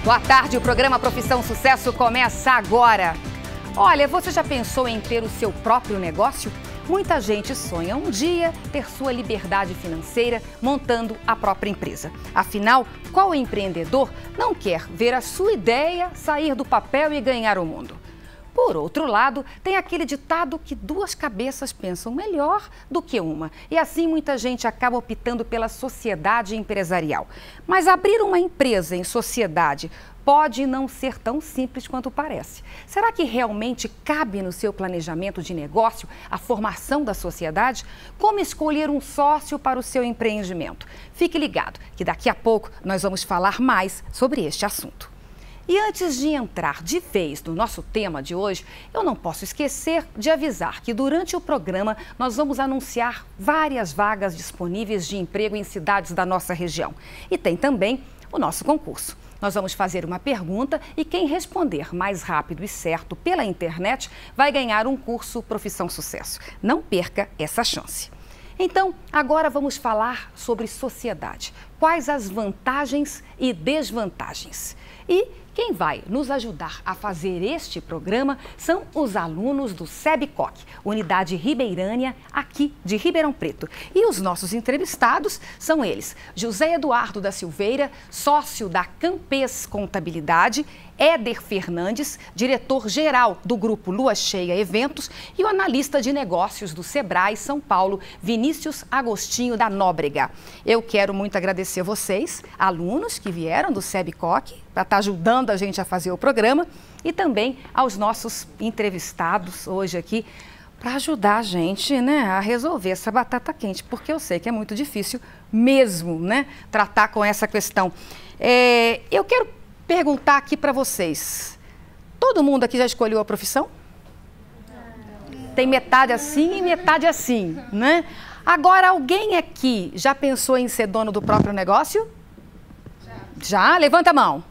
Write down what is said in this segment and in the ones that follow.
Boa tarde, o programa Profissão Sucesso começa agora. Olha, você já pensou em ter o seu próprio negócio? Muita gente sonha um dia ter sua liberdade financeira montando a própria empresa. Afinal, qual empreendedor não quer ver a sua ideia sair do papel e ganhar o mundo? Por outro lado, tem aquele ditado que duas cabeças pensam melhor do que uma. E assim muita gente acaba optando pela sociedade empresarial. Mas abrir uma empresa em sociedade pode não ser tão simples quanto parece. Será que realmente cabe no seu planejamento de negócio a formação da sociedade? Como escolher um sócio para o seu empreendimento? Fique ligado, que daqui a pouco nós vamos falar mais sobre este assunto. E antes de entrar de vez no nosso tema de hoje, eu não posso esquecer de avisar que durante o programa nós vamos anunciar várias vagas disponíveis de emprego em cidades da nossa região. E tem também o nosso concurso. Nós vamos fazer uma pergunta e quem responder mais rápido e certo pela internet vai ganhar um curso Profissão Sucesso. Não perca essa chance. Então, agora vamos falar sobre sociedade. Quais as vantagens e desvantagens? E quem vai nos ajudar a fazer este programa são os alunos do SEBCOC, Unidade Ribeirânia, aqui de Ribeirão Preto. E os nossos entrevistados são eles: José Eduardo da Silveira, sócio da Campes Contabilidade, Éder Fernandes, diretor-geral do Grupo Lua Cheia Eventos, e o analista de negócios do Sebrae São Paulo, Vinícius Agostinho da Nóbrega. Eu quero muito agradecer vocês, alunos que vieram do SEBCOC, para estar ajudando a gente a fazer o programa, e também aos nossos entrevistados hoje aqui, para ajudar a gente, né, a resolver essa batata quente, porque eu sei que é muito difícil mesmo, né, tratar com essa questão. Eu quero perguntar aqui para vocês, todo mundo aqui já escolheu a profissão? Tem metade assim e metade assim, né? Agora, alguém aqui já pensou em ser dono do próprio negócio? Já? Levanta a mão.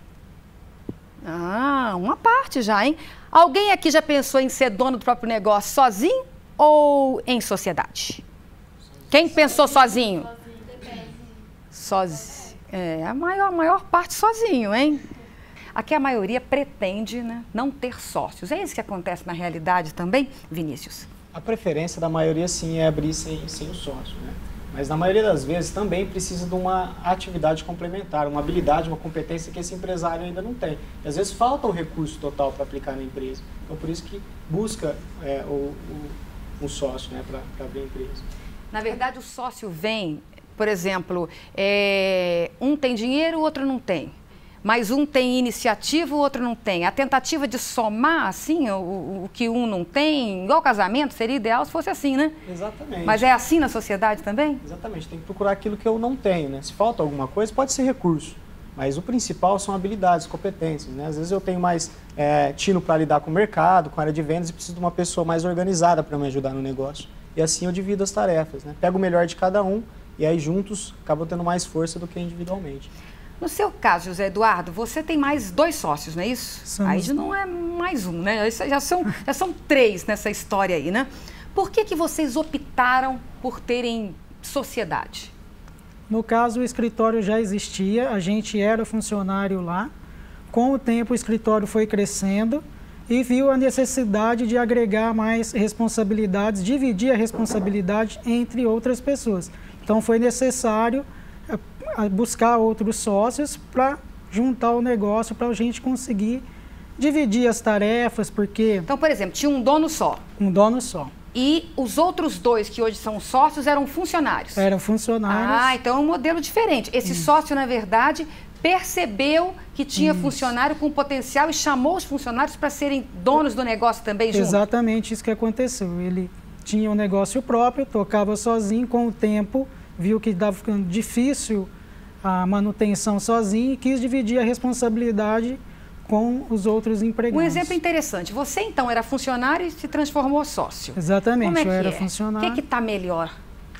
Ah, uma parte já, hein? Alguém aqui já pensou em ser dono do próprio negócio sozinho ou em sociedade? Quem pensou sozinho? Sozinho. A maior parte sozinho, hein? Aqui a maioria pretende, né, não ter sócios. É isso que acontece na realidade também, Vinícius? A preferência da maioria, sim, é abrir sem o sócio, né? Mas na maioria das vezes também precisa de uma atividade complementar, uma habilidade, uma competência que esse empresário ainda não tem. E às vezes falta o recurso total para aplicar na empresa. Então por isso que busca um sócio, né, para abrir a empresa. Na verdade o sócio vem, por exemplo, um tem dinheiro, o outro não tem. Mas um tem iniciativa, o outro não tem. A tentativa de somar, assim, o que um não tem, igual casamento, seria ideal se fosse assim, né? Exatamente. Mas é assim na sociedade também? Exatamente. Tem que procurar aquilo que eu não tenho, né? Se falta alguma coisa, pode ser recurso. Mas o principal são habilidades, competências, né? Às vezes eu tenho mais tino para lidar com o mercado, com a área de vendas, e preciso de uma pessoa mais organizada para me ajudar no negócio. E assim eu divido as tarefas, né? Pego o melhor de cada um e aí juntos acabam tendo mais força do que individualmente. No seu caso, José Eduardo, você tem mais 2 sócios, não é isso? Aí não é mais um, né? Já são 3 nessa história aí, né? Por que vocês optaram por terem sociedade? No caso, o escritório já existia, a gente era funcionário lá. Com o tempo, o escritório foi crescendo e viu a necessidade de agregar mais responsabilidades, dividir a responsabilidade entre outras pessoas. Então, foi necessário buscar outros sócios para juntar o negócio, para a gente conseguir dividir as tarefas, porque... Então, por exemplo, tinha um dono só. Um dono só. E os outros 2 que hoje são sócios eram funcionários? Eram funcionários. Ah, então é um modelo diferente. Esse sócio, na verdade, percebeu que tinha funcionário com potencial e chamou os funcionários para serem donos do negócio também junto? Exatamente isso que aconteceu. Ele tinha um negócio próprio, tocava sozinho, com o tempo viu que estava ficando difícil a manutenção sozinho e quis dividir a responsabilidade com os outros empregados. Um exemplo interessante. Você, então, era funcionário e se transformou sócio. Exatamente, Como é que eu era funcionário. O que está melhor?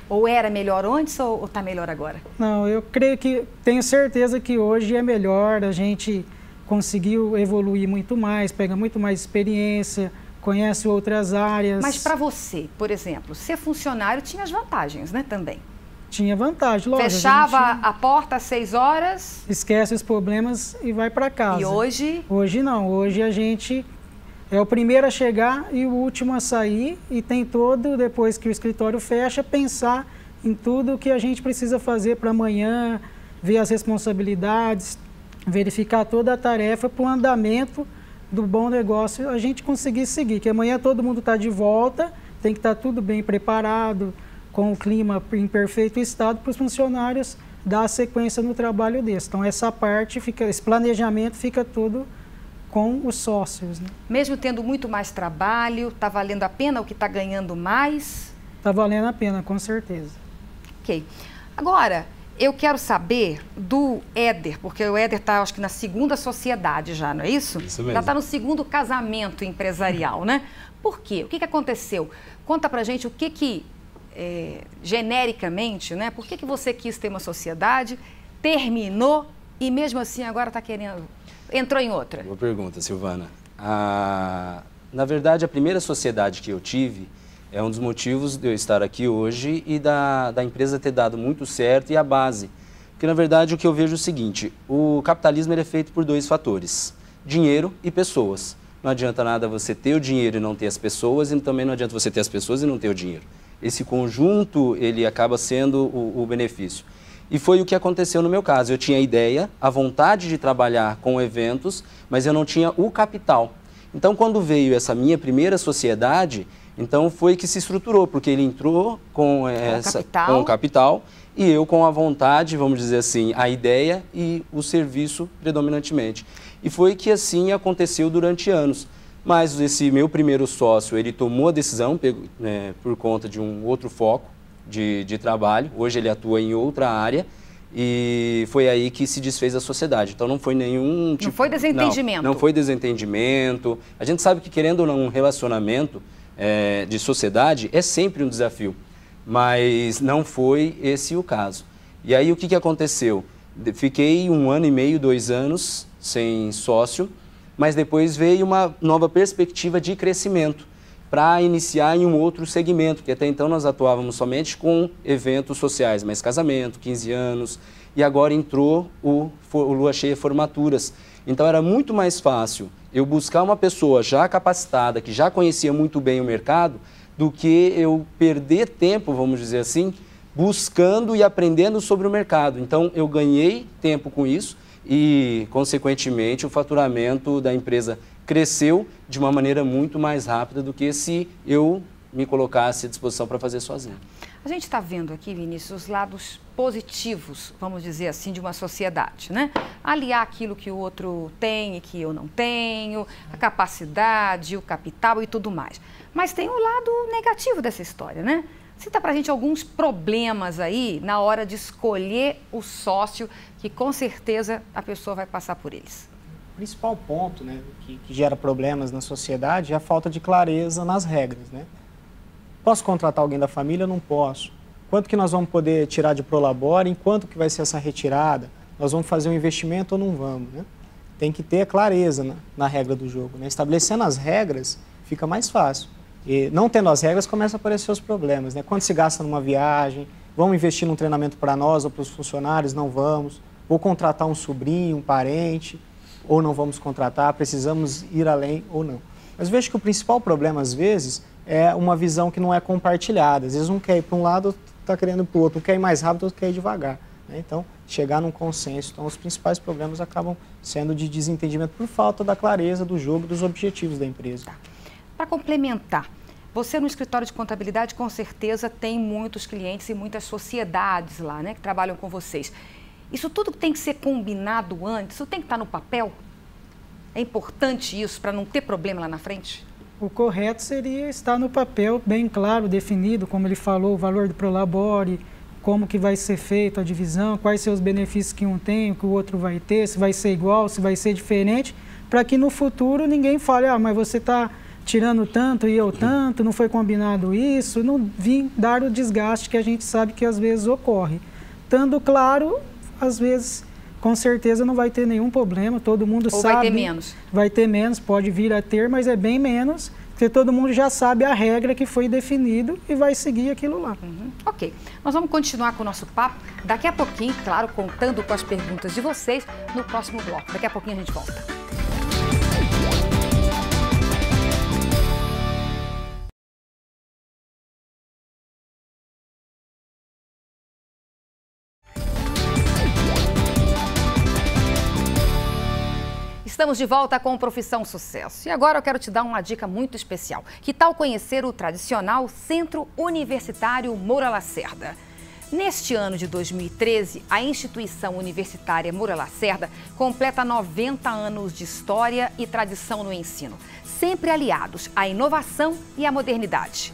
Ou era melhor antes ou está melhor agora? Não, eu creio que, tenho certeza que hoje é melhor, a gente conseguiu evoluir muito mais, pega muito mais experiência, conhece outras áreas. Mas para você, por exemplo, ser funcionário tinha as vantagens, né, também? Tinha vantagem, lógico. Fechava a porta às 6 horas. Esquece os problemas e vai para casa. E hoje? Hoje não. Hoje a gente é o primeiro a chegar e o último a sair. E tem todo, depois que o escritório fecha, pensar em tudo que a gente precisa fazer para amanhã, ver as responsabilidades, verificar toda a tarefa para o andamento do bom negócio a gente conseguir seguir. Que amanhã todo mundo está de volta, tem que estar tudo bem preparado, com o clima em perfeito estado para os funcionários dar sequência no trabalho deles. Então essa parte, esse planejamento fica tudo com os sócios. Né? Mesmo tendo muito mais trabalho, está valendo a pena o que está ganhando mais? Está valendo a pena, com certeza. Ok. Agora, eu quero saber do Éder, porque o Éder está, acho que, na segunda sociedade já, não é isso? Isso mesmo. Já está no segundo casamento empresarial, né? Por quê? O que aconteceu? Conta pra gente o que genericamente, né? Por que você quis ter uma sociedade, terminou e mesmo assim agora está querendo... Entrou em outra? Boa pergunta, Silvana. Na verdade, a primeira sociedade que eu tive é um dos motivos de eu estar aqui hoje e da empresa ter dado muito certo e a base. Porque, na verdade, o que eu vejo é o seguinte, o capitalismo ele é feito por 2 fatores, dinheiro e pessoas. Não adianta nada você ter o dinheiro e não ter as pessoas, e também não adianta você ter as pessoas e não ter o dinheiro. Esse conjunto, ele acaba sendo o benefício. E foi o que aconteceu no meu caso. Eu tinha a ideia, a vontade de trabalhar com eventos, mas eu não tinha o capital. Então, quando veio essa minha primeira sociedade, então foi que se estruturou, porque ele entrou com o capital e eu com a vontade, vamos dizer assim, a ideia e o serviço predominantemente. E foi que assim aconteceu durante anos. Mas esse meu primeiro sócio, ele tomou a decisão por conta de um outro foco de trabalho. Hoje ele atua em outra área e foi aí que se desfez a sociedade. Então não foi nenhum tipo... Não foi desentendimento? Não foi desentendimento. A gente sabe que querendo ou não um relacionamento de sociedade é sempre um desafio, mas não foi esse o caso. E aí o que aconteceu? Fiquei 1 ano e meio, 2 anos sem sócio, mas depois veio uma nova perspectiva de crescimento para iniciar em um outro segmento, que até então nós atuávamos somente com eventos sociais, mas casamento, 15 anos, e agora entrou o Lua Cheia Formaturas. Então era muito mais fácil eu buscar uma pessoa já capacitada, que já conhecia muito bem o mercado, do que eu perder tempo, vamos dizer assim, buscando e aprendendo sobre o mercado. Então eu ganhei tempo com isso e, consequentemente, o faturamento da empresa cresceu de uma maneira muito mais rápida do que se eu me colocasse à disposição para fazer sozinho. A gente está vendo aqui, Vinícius, os lados positivos, vamos dizer assim, de uma sociedade, né? Aliar aquilo que o outro tem e que eu não tenho, a capacidade, o capital e tudo mais. Mas tem um lado negativo dessa história, né? Cita pra gente alguns problemas aí na hora de escolher o sócio, que com certeza a pessoa vai passar por eles. O principal ponto, né, que gera problemas na sociedade é a falta de clareza nas regras, né? Posso contratar alguém da família? Não posso. Quanto que nós vamos poder tirar de prolabore? Em quanto que vai ser essa retirada? Nós vamos fazer um investimento ou não vamos, né? Tem que ter clareza na regra do jogo, né? Estabelecendo as regras fica mais fácil. E não tendo as regras começam a aparecer os problemas, né? Quanto se gasta numa viagem? Vamos investir num treinamento para nós ou para os funcionários? Não vamos. Vou contratar um sobrinho, um parente, ou não vamos contratar? Precisamos ir além ou não? Mas vejo que o principal problema, às vezes, é uma visão que não é compartilhada. Às vezes um quer ir para um lado, outro está querendo ir para o outro. Um quer ir mais rápido, outro quer ir devagar. Né? Então, chegar num consenso. Então, os principais problemas acabam sendo de desentendimento por falta da clareza do jogo, dos objetivos da empresa. Tá. Para complementar, você no escritório de contabilidade com certeza tem muitos clientes e muitas sociedades lá, né, que trabalham com vocês. Isso tudo tem que ser combinado antes? Isso tem que estar no papel? É importante isso para não ter problema lá na frente? O correto seria estar no papel bem claro, definido, como ele falou, o valor do prolabore, como que vai ser feita a divisão, quais são os benefícios que um tem, que o outro vai ter, se vai ser igual, se vai ser diferente, para que no futuro ninguém fale, mas você está tirando tanto e eu tanto, não foi combinado isso, não vim dar o desgaste que a gente sabe que às vezes ocorre. Estando claro, às vezes, com certeza não vai ter nenhum problema, todo mundo sabe. Ou vai ter menos? Vai ter menos, pode vir a ter, mas é bem menos. Porque todo mundo já sabe a regra que foi definido e vai seguir aquilo lá. Ok, nós vamos continuar com o nosso papo daqui a pouquinho, claro, contando com as perguntas de vocês no próximo bloco. Daqui a pouquinho a gente volta. Estamos de volta com Profissão Sucesso. E agora eu quero te dar uma dica muito especial. Que tal conhecer o tradicional Centro Universitário Moura Lacerda? Neste ano de 2013, a instituição universitária Moura Lacerda completa 90 anos de história e tradição no ensino, sempre aliados à inovação e à modernidade.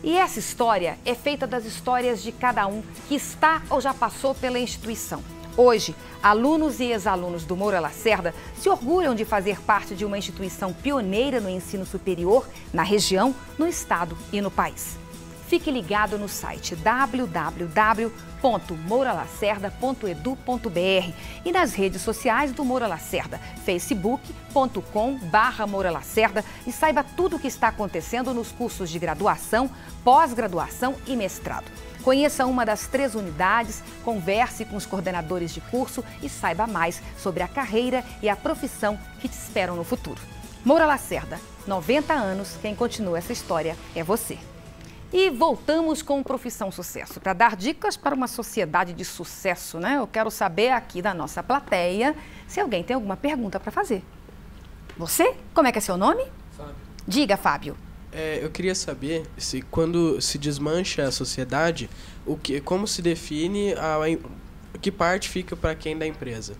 E essa história é feita das histórias de cada um que está ou já passou pela instituição. Hoje, alunos e ex-alunos do Moura Lacerda se orgulham de fazer parte de uma instituição pioneira no ensino superior na região, no estado e no país. Fique ligado no site www.mouralacerda.edu.br e nas redes sociais do Moura Lacerda, facebook.com/Moura Lacerda, e saiba tudo o que está acontecendo nos cursos de graduação, pós-graduação e mestrado. Conheça uma das 3 unidades, converse com os coordenadores de curso e saiba mais sobre a carreira e a profissão que te esperam no futuro. Moura Lacerda, 90 anos, quem continua essa história é você. E voltamos com Profissão Sucesso, para dar dicas para uma sociedade de sucesso, né? Eu quero saber aqui da nossa plateia se alguém tem alguma pergunta para fazer. Você? Como é que é seu nome? Fábio. Diga, Fábio. Eu queria saber se quando se desmancha a sociedade, como se define que parte fica para quem da empresa?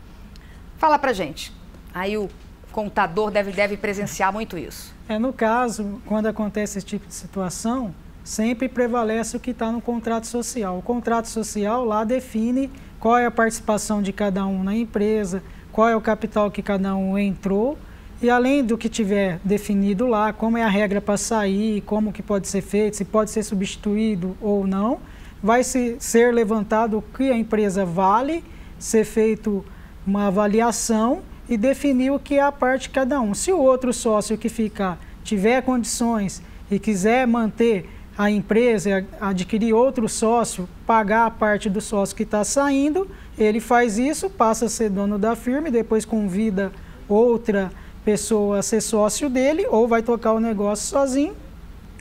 Fala pra gente. Aí o contador deve presenciar muito isso. No caso, quando acontece esse tipo de situação, sempre prevalece o que está no contrato social. O contrato social lá define qual é a participação de cada um na empresa, qual é o capital que cada um entrou, e além do que tiver definido lá, como é a regra para sair, como que pode ser feito, se pode ser substituído ou não, vai ser levantado o que a empresa vale, ser feito uma avaliação e definir o que é a parte de cada um. Se o outro sócio que ficar tiver condições e quiser manter a empresa, adquirir outro sócio, pagar a parte do sócio que está saindo, ele faz isso, passa a ser dono da firma e depois convida outra pessoa a ser sócio dele, ou vai tocar o negócio sozinho,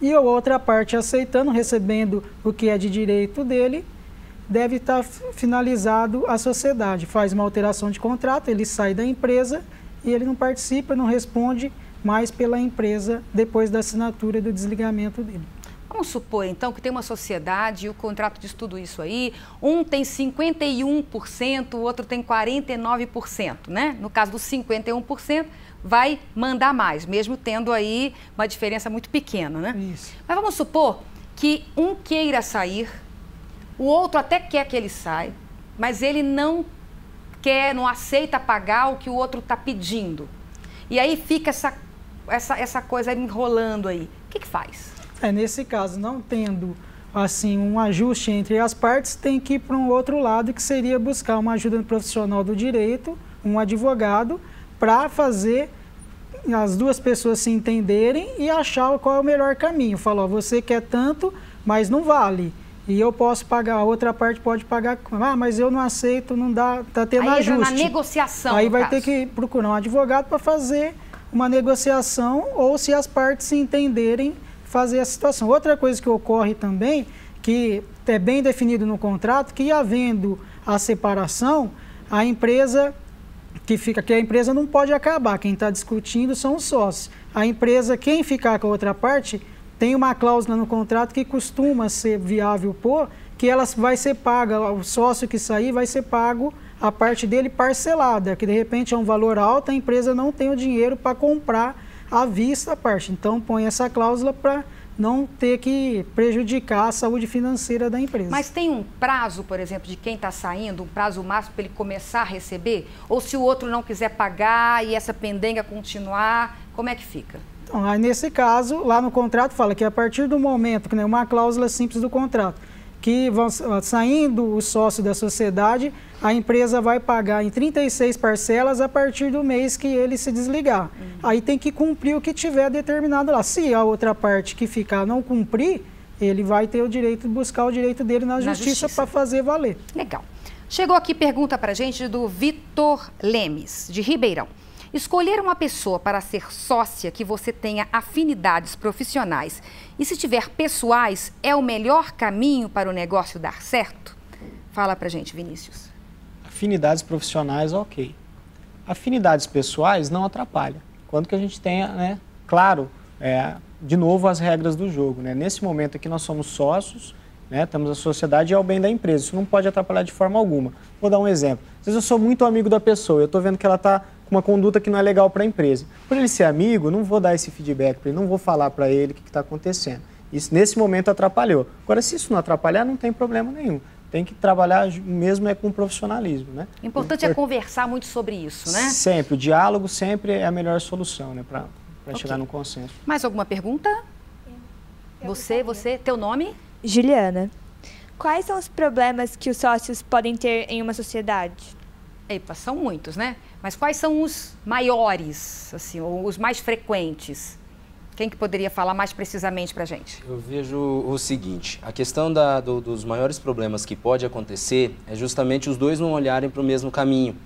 e a outra parte aceitando, recebendo o que é de direito dele, deve estar finalizado a sociedade. Faz uma alteração de contrato, ele sai da empresa e ele não participa, não responde mais pela empresa depois da assinatura e do desligamento dele. Vamos supor, então, que tem uma sociedade e o contrato diz tudo isso aí. Um tem 51%, o outro tem 49%, né? No caso dos 51%, vai mandar mais, mesmo tendo aí uma diferença muito pequena, né? Isso. Mas vamos supor que um queira sair, o outro até quer que ele saia, mas ele não quer, não aceita pagar o que o outro está pedindo. E aí fica essa coisa enrolando aí. O que faz? Nesse caso, não tendo assim um ajuste entre as partes, tem que ir para um outro lado, que seria buscar uma ajuda profissional do direito, um advogado, para fazer as duas pessoas se entenderem e achar qual é o melhor caminho. Falou, você quer tanto, mas não vale. E eu posso pagar, a outra parte pode pagar. Mas eu não aceito, não dá, está tendo aí ajuste. Entra na negociação. Aí vai ter que procurar um advogado para fazer uma negociação, ou se as partes se entenderem, fazer a situação. Outra coisa que ocorre também, que é bem definido no contrato, que havendo a separação, a empresa que a empresa não pode acabar, quem está discutindo são os sócios. A empresa, quem ficar com a outra parte, tem uma cláusula no contrato que costuma ser viável que ela vai ser paga, o sócio que sair vai ser pago a parte dele parcelada, que de repente é um valor alto, a empresa não tem o dinheiro para comprar à vista a parte. Então, põe essa cláusula para não ter que prejudicar a saúde financeira da empresa. Mas tem um prazo, por exemplo, de quem está saindo, um prazo máximo para ele começar a receber? Ou se o outro não quiser pagar e essa pendenga continuar, como é que fica? Então, aí nesse caso, lá no contrato fala que a partir do momento, que é uma cláusula simples do contrato, que vão saindo os sócios da sociedade, a empresa vai pagar em 36 parcelas a partir do mês que ele se desligar. Aí tem que cumprir o que tiver determinado lá. Se a outra parte que ficar não cumprir, ele vai ter o direito de buscar o direito dele na justiça para fazer valer. Legal. Chegou aqui pergunta para a gente do Vitor Lemes, de Ribeirão. Escolher uma pessoa para ser sócia que você tenha afinidades profissionais e, se tiver pessoais, é o melhor caminho para o negócio dar certo? Fala para a gente, Vinícius. Afinidades profissionais, ok. Afinidades pessoais não atrapalha. Quando que a gente tenha, né, claro, de novo as regras do jogo, né? Nesse momento aqui nós somos sócios, né, temos a sociedade e é o bem da empresa. Isso não pode atrapalhar de forma alguma. Vou dar um exemplo. Às vezes eu sou muito amigo da pessoa, eu estou vendo que ela está com uma conduta que não é legal para a empresa. Por ele ser amigo, não vou dar esse feedback para ele, não vou falar para ele o que está acontecendo. Isso nesse momento atrapalhou. Agora, se isso não atrapalhar, não tem problema nenhum. Tem que trabalhar mesmo com profissionalismo, né? O importante é conversar muito sobre isso, né? Sempre. O diálogo sempre é a melhor solução, né? Para chegar num consenso. Mais alguma pergunta? Você, teu nome? Juliana. Quais são os problemas que os sócios podem ter em uma sociedade? Epa, são muitos, né? Mas quais são os maiores, assim, ou os mais frequentes? Quem que poderia falar mais precisamente para a gente? Eu vejo o seguinte, a questão dos maiores problemas que pode acontecer é justamente os dois não olharem para o mesmo caminho.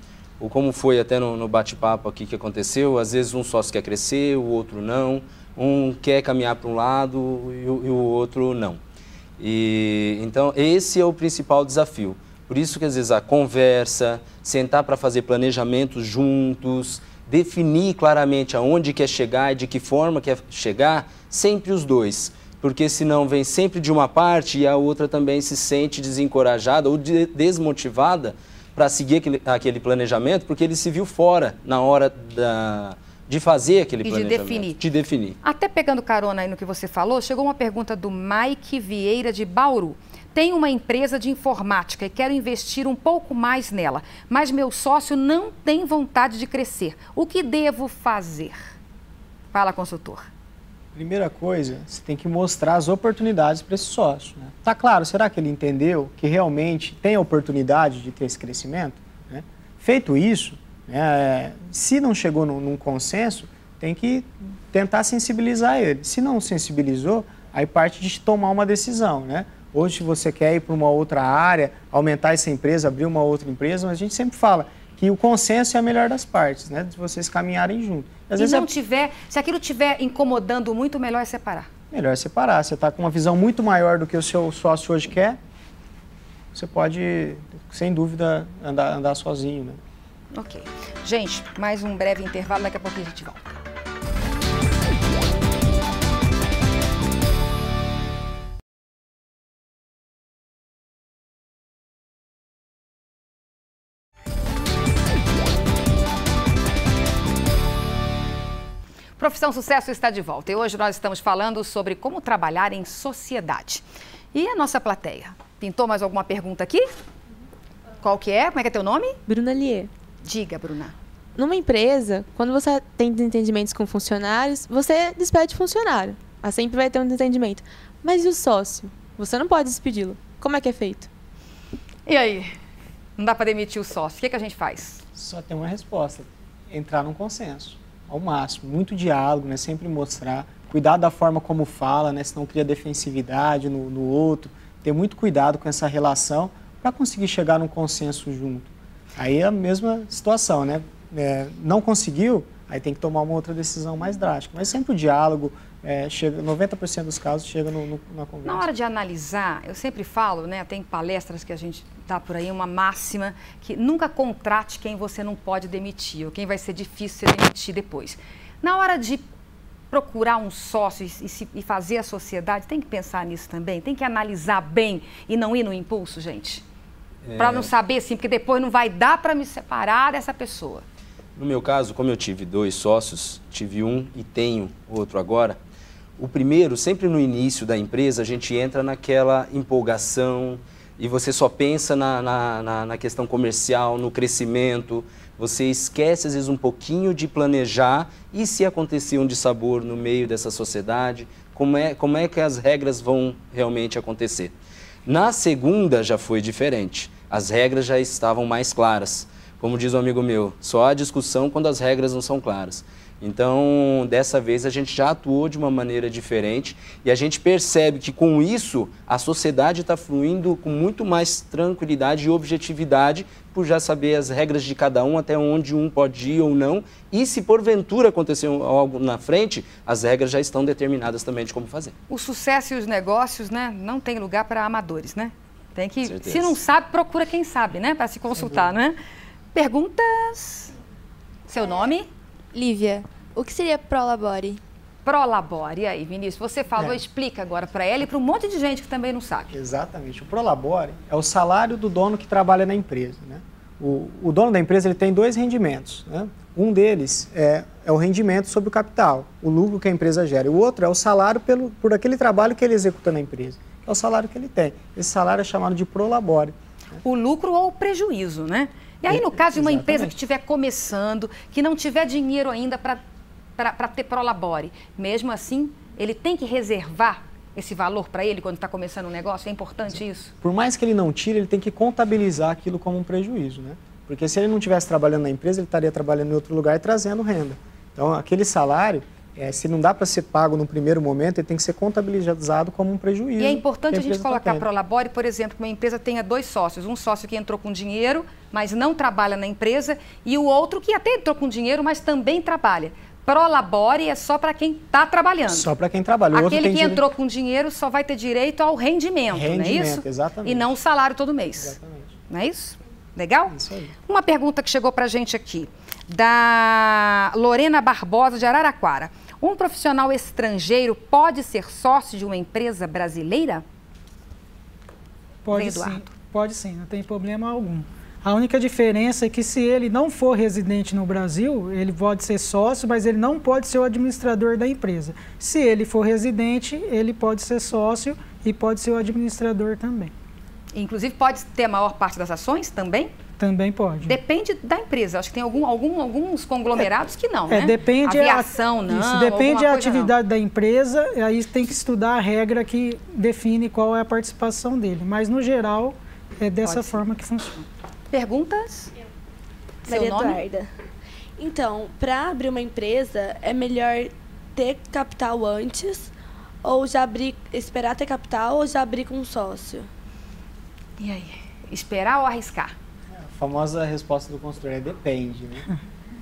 Ou como foi até no bate-papo aqui que aconteceu, às vezes um sócio quer crescer, o outro não, um quer caminhar para um lado e o outro não. Então, esse é o principal desafio. Por isso que às vezes a conversa, sentar para fazer planejamentos juntos, definir claramente aonde quer chegar e de que forma quer chegar, sempre os dois. Porque senão vem sempre de uma parte e a outra também se sente desencorajada ou desmotivada para seguir aquele planejamento, porque ele se viu fora na hora de fazer aquele planejamento. De definir. Até pegando carona aí no que você falou, chegou uma pergunta do Mike Vieira de Bauru. Tenho uma empresa de informática e quero investir um pouco mais nela, mas meu sócio não tem vontade de crescer. O que devo fazer? Fala, consultor. Primeira coisa, você tem que mostrar as oportunidades para esse sócio, né? Tá claro, será que ele entendeu que realmente tem a oportunidade de ter esse crescimento, né? Feito isso, né, se não chegou num consenso, tem que tentar sensibilizar ele. Se não sensibilizou, aí parte de tomar uma decisão, né? Hoje você quer ir para uma outra área, aumentar essa empresa, abrir uma outra empresa, mas a gente sempre fala que o consenso é a melhor das partes, né? De vocês caminharem juntos. Às vezes se aquilo estiver incomodando muito, melhor é separar. Melhor é separar. Você está com uma visão muito maior do que o seu sócio hoje quer, você pode, sem dúvida, andar sozinho, né? Ok. Gente, mais um breve intervalo, daqui a pouco a gente volta. Profissão Sucesso está de volta e hoje nós estamos falando sobre como trabalhar em sociedade. E a nossa plateia? Pintou mais alguma pergunta aqui? Qual que é? Como é que é teu nome? Bruna Lier. Diga, Bruna. Numa empresa, quando você tem desentendimentos com funcionários, você despede funcionário. Sempre vai ter um desentendimento. Mas e o sócio? Você não pode despedi-lo. Como é que é feito? E aí? Não dá para demitir o sócio. O que a gente faz? Só tem uma resposta. Entrar num consenso. Ao máximo, muito diálogo, né? Sempre mostrar, cuidar da forma como fala, né? Senão cria defensividade no outro, ter muito cuidado com essa relação para conseguir chegar num consenso junto. Aí é a mesma situação, né? Não conseguiu, aí tem que tomar uma outra decisão mais drástica, mas sempre o diálogo, 90% dos casos chega na conversa. Na hora de analisar, eu sempre falo, né? Tem palestras que a gente dá por aí, uma máxima, que nunca contrate quem você não pode demitir, ou quem vai ser difícil você demitir depois. Na hora de procurar um sócio e fazer a sociedade, tem que pensar nisso também, tem que analisar bem e não ir no impulso, gente. Para não saber, assim, porque depois não vai dar para me separar dessa pessoa. No meu caso, como eu tive 2 sócios, tive um e tenho outro agora, o primeiro, sempre no início da empresa, a gente entra naquela empolgação e você só pensa na questão comercial, no crescimento, você esquece às vezes um pouquinho de planejar e se acontecer um dissabor no meio dessa sociedade, como é que as regras vão realmente acontecer. Na segunda já foi diferente. As regras já estavam mais claras. Como diz um amigo meu, só há discussão quando as regras não são claras. Então, dessa vez, a gente já atuou de uma maneira diferente e a gente percebe que, com isso, a sociedade está fluindo com muito mais tranquilidade e objetividade por já saber as regras de cada um, até onde um pode ir ou não. E, se porventura acontecer algo na frente, as regras já estão determinadas também de como fazer. O sucesso e os negócios, né, não tem lugar para amadores, né? Tem que, Certeza. se não sabe, procura quem sabe, né, para se consultar, né? Perguntas? Seu nome? Lívia, o que seria Prolabore? Prolabore. E aí, Vinícius, você falou, explica agora para ela e para um monte de gente que também não sabe. Exatamente. O Prolabore é o salário do dono que trabalha na empresa, né? O dono da empresa ele tem dois rendimentos, né? Um deles é o rendimento sobre o capital, o lucro que a empresa gera. E o outro é o salário por aquele trabalho que ele executa na empresa. É o salário que ele tem. Esse salário é chamado de Prolabore. O lucro ou o prejuízo, né? E aí, no caso de uma empresa que estiver começando, que não tiver dinheiro ainda para ter Prolabore, mesmo assim, ele tem que reservar esse valor para ele quando está começando um negócio? É importante isso? Por mais que ele não tire, ele tem que contabilizar aquilo como um prejuízo, né? Porque se ele não estivesse trabalhando na empresa, ele estaria trabalhando em outro lugar e trazendo renda. Então, aquele salário, se não dá para ser pago no primeiro momento, ele tem que ser contabilizado como um prejuízo. E é importante a gente colocar tá Prolabore, por exemplo, que uma empresa tenha dois sócios. Um sócio que entrou com dinheiro, mas não trabalha na empresa, e o outro que até entrou com dinheiro, mas também trabalha. Prolabore é só para quem está trabalhando. Só para quem trabalha. Aquele que entrou com dinheiro só vai ter direito ao rendimento, não é isso? Exatamente. E não o salário todo mês. Exatamente. Não é isso? Legal? Isso aí. Uma pergunta que chegou para a gente aqui, da Lorena Barbosa, de Araraquara. Um profissional estrangeiro pode ser sócio de uma empresa brasileira? Pode sim, não tem problema algum. A única diferença é que se ele não for residente no Brasil, ele pode ser sócio, mas ele não pode ser o administrador da empresa. Se ele for residente, ele pode ser sócio e pode ser o administrador também. Inclusive pode ter a maior parte das ações também? Também pode. Depende da empresa. Acho que tem alguns conglomerados que não, né? Depende aviação, não. Isso, depende da atividade não. da empresa, aí tem que estudar a regra que define qual é a participação dele. Mas, no geral, é dessa forma que funciona. Perguntas? Maria Eduarda. Então, para abrir uma empresa, é melhor ter capital antes ou já esperar ter capital ou já abrir com um sócio? E aí? Esperar ou arriscar? A famosa resposta do consultor é depende, né?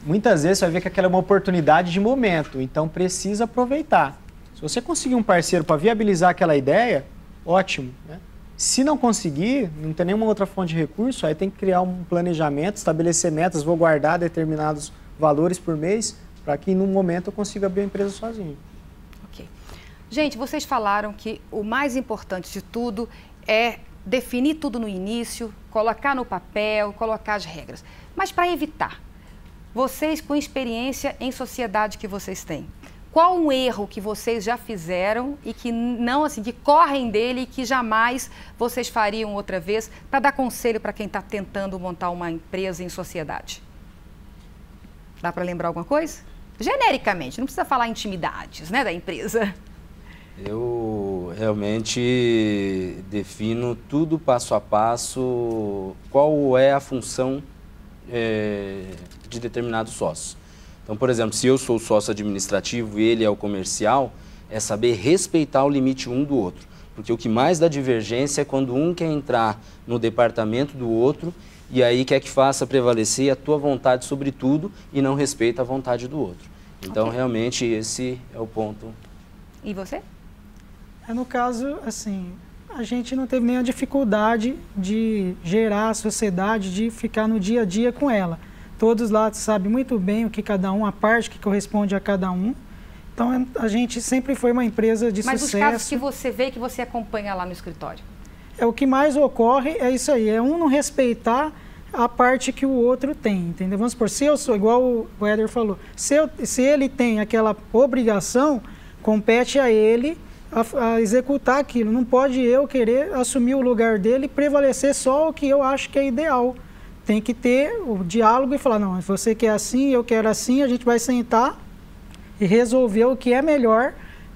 Muitas vezes você vai ver que aquela é uma oportunidade de momento, então precisa aproveitar. Se você conseguir um parceiro para viabilizar aquela ideia, ótimo, né? Se não conseguir, não tem nenhuma outra fonte de recurso, aí tem que criar um planejamento, estabelecer metas, vou guardar determinados valores por mês, para que num momento eu consiga abrir a empresa sozinho. Ok. Gente, vocês falaram que o mais importante de tudo é definir tudo no início, colocar no papel, colocar as regras. Mas para evitar, vocês com experiência em sociedade que vocês têm, qual um erro que vocês já fizeram e que não, assim, que correm dele e que jamais vocês fariam outra vez, para dar conselho para quem está tentando montar uma empresa em sociedade? Dá para lembrar alguma coisa? Genericamente, não precisa falar intimidades, né, da empresa. Eu realmente defino tudo passo a passo, qual é a função de determinado sócio. Então, por exemplo, se eu sou o sócio administrativo e ele é o comercial, é saber respeitar o limite um do outro. Porque o que mais dá divergência é quando um quer entrar no departamento do outro e aí quer que faça prevalecer a tua vontade sobre tudo e não respeita a vontade do outro. Então, realmente, esse é o ponto. E você? No caso, assim, a gente não teve nenhuma dificuldade de gerar a sociedade, de ficar no dia a dia com ela. Todos lá sabem muito bem o que cada um, a parte que corresponde a cada um. Então, a gente sempre foi uma empresa de sucesso. Mas os casos que você vê, que você acompanha lá no escritório? O que mais ocorre é isso aí, é um não respeitar a parte que o outro tem, entendeu? Vamos supor, se eu sou, igual o Éder falou, se ele tem aquela obrigação, compete a ele a executar aquilo. Não pode eu querer assumir o lugar dele e prevalecer só o que eu acho que é ideal. Tem que ter o diálogo e falar, não, você quer assim, eu quero assim, a gente vai sentar e resolver o que é melhor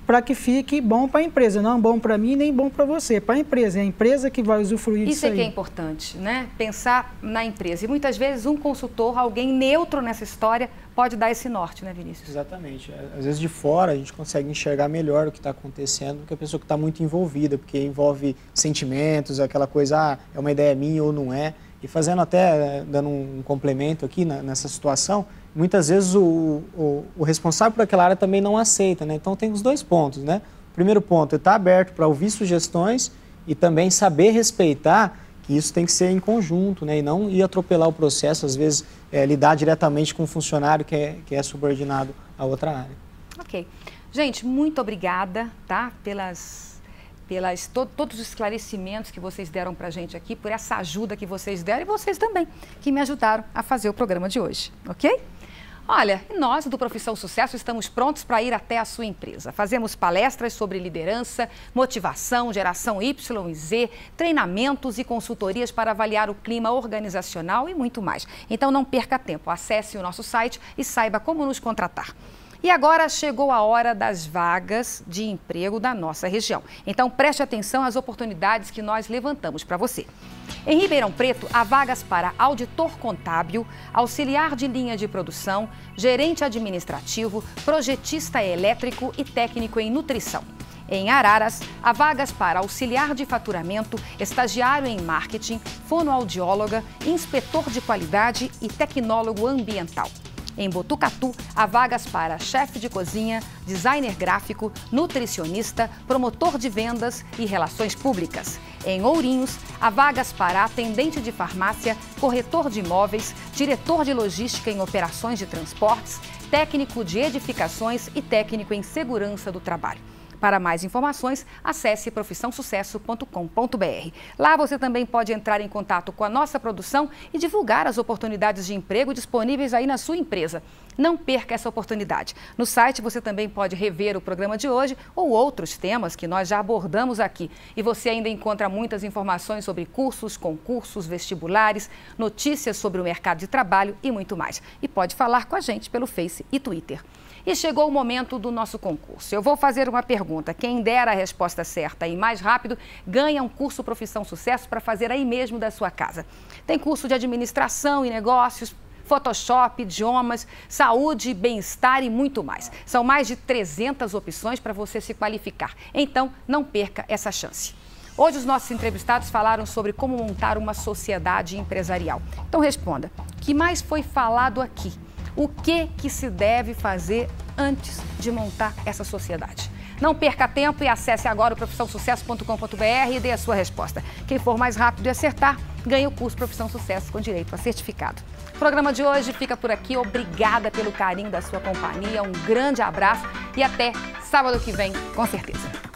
para que fique bom para a empresa, não bom para mim nem bom para você, para a empresa, é a empresa que vai usufruir disso aí. Isso é que é importante, né? Pensar na empresa. E muitas vezes um consultor, alguém neutro nessa história, pode dar esse norte, né, Vinícius? Exatamente. Às vezes de fora a gente consegue enxergar melhor o que está acontecendo do que a pessoa que está muito envolvida, porque envolve sentimentos, aquela coisa, é uma ideia minha ou não é. E fazendo até, dando um complemento aqui nessa situação, muitas vezes o responsável por aquela área também não aceita, né? Então tem os dois pontos, né? O primeiro ponto é estar aberto para ouvir sugestões e também saber respeitar que isso tem que ser em conjunto, né? E não ir atropelar o processo, às vezes lidar diretamente com um funcionário que é subordinado a outra área. Ok. Gente, muito obrigada, tá? Todos os esclarecimentos que vocês deram para a gente aqui, por essa ajuda que vocês deram e vocês também, que me ajudaram a fazer o programa de hoje, ok? Olha, nós do Profissão Sucesso estamos prontos para ir até a sua empresa. Fazemos palestras sobre liderança, motivação, geração Y e Z, treinamentos e consultorias para avaliar o clima organizacional e muito mais. Então não perca tempo, acesse o nosso site e saiba como nos contratar. E agora chegou a hora das vagas de emprego da nossa região. Então preste atenção às oportunidades que nós levantamos para você. Em Ribeirão Preto, há vagas para auditor contábil, auxiliar de linha de produção, gerente administrativo, projetista elétrico e técnico em nutrição. Em Araras, há vagas para auxiliar de faturamento, estagiário em marketing, fonoaudióloga, inspetor de qualidade e tecnólogo ambiental. Em Botucatu, há vagas para chefe de cozinha, designer gráfico, nutricionista, promotor de vendas e relações públicas. Em Ourinhos, há vagas para atendente de farmácia, corretor de imóveis, diretor de logística em operações de transportes, técnico de edificações e técnico em segurança do trabalho. Para mais informações, acesse profissãosucesso.com.br. Lá você também pode entrar em contato com a nossa produção e divulgar as oportunidades de emprego disponíveis aí na sua empresa. Não perca essa oportunidade. No site você também pode rever o programa de hoje ou outros temas que nós já abordamos aqui. E você ainda encontra muitas informações sobre cursos, concursos, vestibulares, notícias sobre o mercado de trabalho e muito mais. E pode falar com a gente pelo Face e Twitter. E chegou o momento do nosso concurso. Eu vou fazer uma pergunta. Quem der a resposta certa e mais rápido, ganha um curso Profissão Sucesso para fazer aí mesmo da sua casa. Tem curso de administração e negócios, Photoshop, idiomas, saúde, bem-estar e muito mais. São mais de 300 opções para você se qualificar. Então, não perca essa chance. Hoje os nossos entrevistados falaram sobre como montar uma sociedade empresarial. Então responda, o que mais foi falado aqui? O que se deve fazer antes de montar essa sociedade? Não perca tempo e acesse agora o profissãosucesso.com.br e dê a sua resposta. Quem for mais rápido e acertar, ganha o curso Profissão Sucesso com direito a certificado. O programa de hoje fica por aqui. Obrigada pelo carinho da sua companhia. Um grande abraço e até sábado que vem, com certeza.